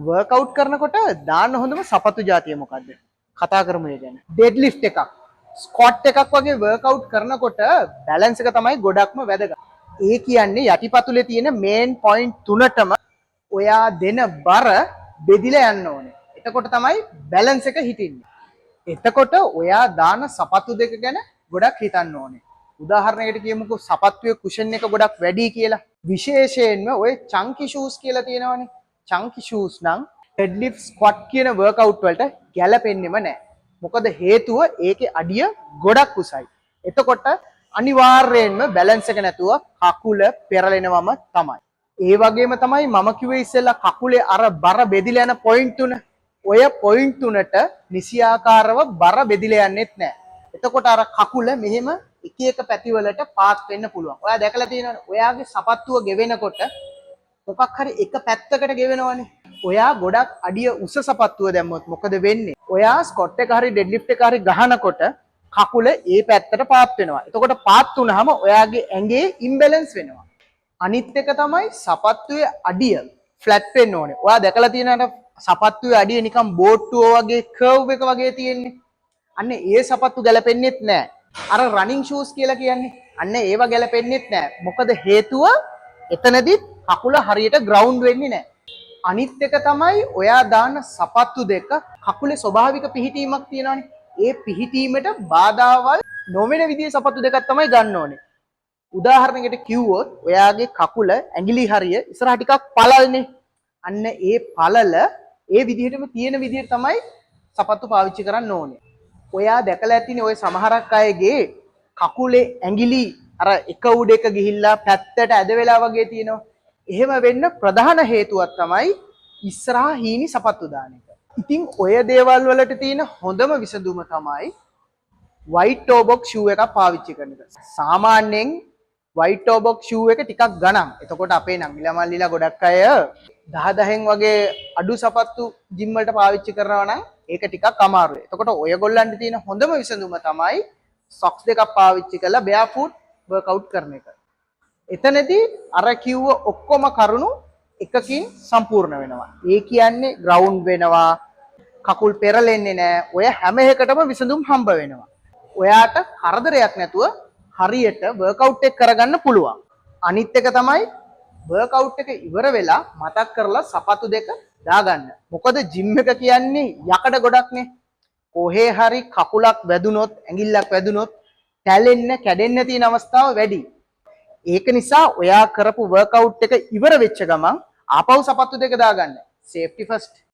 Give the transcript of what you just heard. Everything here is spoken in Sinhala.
වර්කවුට් කරනකොට දාන්න හොඳම සපත්තු జాතිය මොකද්ද? කතා කරමු ඒ ගැන. ඩෙඩ් ලිෆ්ට් එකක්, ස්ක්වොට් එකක් වගේ වර්කවුට් කරනකොට බැලන්ස් එක තමයි ගොඩක්ම වැදගත්. ඒ කියන්නේ යටිපතුලේ තියෙන මේන් පොයින්ට් තුනටම ඔයා දෙන බර බෙදිලා යන්න ඕනේ. එතකොට තමයි බැලන්ස් එක හිටින්නේ. එතකොට ඔයා දාන සපත්තු දෙක ගැන ගොඩක් හිතන්න ඕනේ. උදාහරණයකට කියමුකෝ සපත්තුවේ කුෂන් එක ගොඩක් වැඩි කියලා. විශේෂයෙන්ම ඔය චන්කි ෂූස් කියලා තියෙනවනේ. චන්කි ෂූස් නම් ඩෙඩ් ලිෆ්ට් ස්ක්වොට් කියන වර්කවුට් වලට ගැලපෙන්නෙම නැහැ. මොකද හේතුව ඒකේ අඩිය ගොඩක් උසයි. එතකොට අනිවාර්යයෙන්ම බැලන්ස් එක නැතුව කකුල පෙරලෙනවම තමයි. ඒ වගේම තමයි මම කිව්වේ ඉස්සෙල්ලා කකුලේ අර බර බෙදිලා යන පොයින්ට් තුන. ඔය පොයින්ට් තුනට නිසියාකාරව බර බෙදිලා යන්නෙත් නැහැ. එතකොට අර කකුල මෙහෙම එක එක පැතිවලට පාත් වෙන්න පුළුවන්. ඔයා දැකලා තියෙනවනේ. ඔයාගේ සපත්තුව ගෙවෙනකොට මොකක් හරි එක පැත්තකට ගෙවෙනවනේ. ඔයා ගොඩක් අඩිය උස සපත්තුව දැම්මොත් මොකද වෙන්නේ? ඔයා ස්කොට් එක හරි ඩෙඩ් ලිෆ්ට් එක හරි ගහනකොට කකුල ඒ පැත්තට පාත් වෙනවා. එතකොට පාත් වුනහම ඔයාගේ ඇඟේ ඉම්බැලන්ස් වෙනවා. අනිත් එක තමයි සපත්තුවේ අඩිය ෆ්ලැට් වෙන්න ඕනේ. ඔයා දැකලා තියෙනවනේ සපත්තුවේ අඩිය නිකන් බෝට්ටුව වගේ කර්ව් එක වගේ තියෙන්නේ. අන්න ඒ සපත්තු ගැලපෙන්නේත් නැහැ. අර රනින් ෂූස් කියලා කියන්නේ. අන්න ඒව ගැලපෙන්නේත් නැහැ. මොකද හේතුව එතනදි කකුල හරියට ග්‍රවුන්ඩ් වෙන්නේ නැහැ. අනිත් එක තමයි ඔයා දාන සපත්තු දෙක කකුලේ ස්වභාවික පිහිටීමක් තියෙනවානේ. ඒ පිහිටීමට බාධාවල් නොවන විදිහේ සපත්තු දෙකක් තමයි ගන්න ඕනේ. උදාහරණයකට කිව්වොත් ඔයාගේ කකුල ඇඟිලි හරිය ඉස්සරහ ටිකක් පළල්නේ. අන්න ඒ පළල ඒ විදිහටම තියෙන විදිහට තමයි සපත්තු පාවිච්චි කරන්න ඕනේ. ඔයා දැකලා ඇතිනේ ඔය සමහරක් අයගේ කකුලේ ඇඟිලි අර එක උඩ එක ගිහිල්ලා පැත්තට ඇද වෙලා වගේ තියෙනවා. එහෙම වෙන්න ප්‍රධාන හේතුවක් තමයි ඉස්සරහා හීනි සපත්තු දාන එක. ඉතින් ඔය දේවල් වලට තියෙන හොඳම විසඳුම තමයි white toe box shoe එකක් පාවිච්චි කරන එක. සාමාන්‍යයෙන් white toe box shoe එක ටිකක් ගණන්. එතකොට අපේ නංගිලා මල්ලිලා ගොඩක් අය 10 වගේ අඩු සපත්තු ජිම් වලට පාවිච්චි කරනවා නම් ඒක ටිකක් අමාරුයි. එතකොට ඔයගොල්ලන්ට තියෙන හොඳම විසඳුම තමයි socks දෙකක් පාවිච්චි කරලා barefoot workout කරන එක. එතනදී අර කිව්ව ඔක්කොම කරුණු එකකින් සම්පූර්ණ වෙනවා. ඒ කියන්නේ ග්‍රවුන්ඩ් වෙනවා, කකුල් පෙරලෙන්නේ නැහැ. ඔය හැම එකටම විසඳුම් හම්බ වෙනවා. ඔයාට කරදරයක් නැතුව හරියට වර්කවුට් එක කරගන්න පුළුවන්. අනිත් එක තමයි වර්කවුට් එක ඉවර වෙලා මතක් කරලා සපත්තු දෙක දාගන්න. මොකද ජිම් එක කියන්නේ යකඩ ගොඩක්නේ. කොහේ හරි කකුලක් වැදුනොත්, ඇඟිල්ලක් වැදුනොත් තැලෙන්න, කැඩෙන්න තියෙන අවස්ථාව වැඩි. ඒක නිසා ඔයා කරපු වර්කවුට් එක ඉවර වෙච්ච ගමන් ආපහු සපත්තු දෙක දාගන්න. Safety first.